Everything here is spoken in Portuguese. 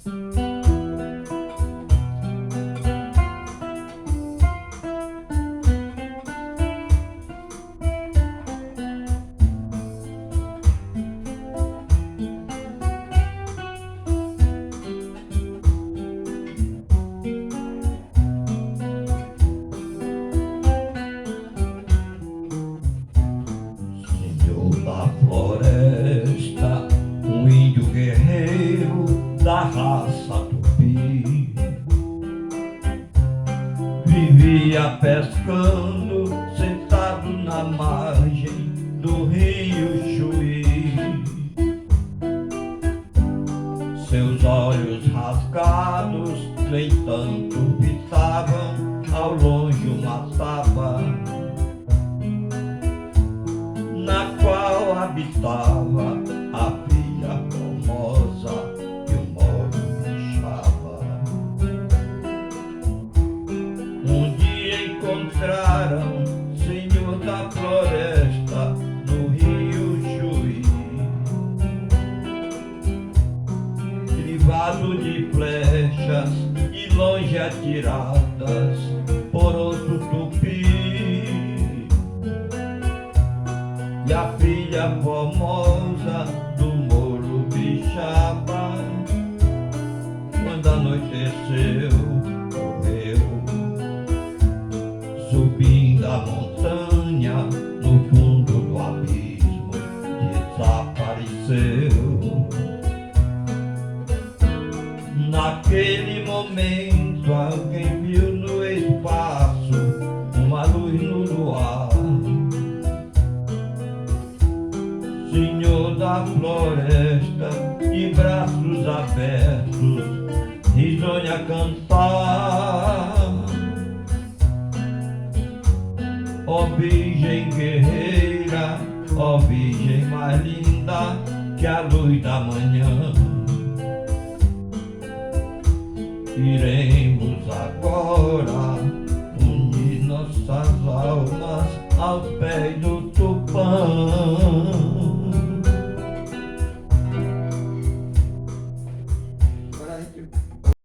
Da floresta, um índio guerreiro da raça tupi, vivia pescando sentado na margem do rio Chuí. Seus olhos rasgados, no entanto, fitavam ao longe uma taba na qual habitava a filha formosa que o moro deixava. Um dia encontraram senhor da floresta no rio Chuí, crivado de flechas de longe atiradas por outro tupi. E a filha formosa do Moro Bixaba, quando anoiteceu, correu, subindo a montanha, no fundo do abismo, desapareceu. Naquele momento alguém viu no espaço uma luz no luar. Senhor da floresta, de braços abertos, risonha cantar. Ó Virgem guerreira, ó Virgem mais linda que a luz da manhã, iremos agora unir nossas almas aos pés do Tupã.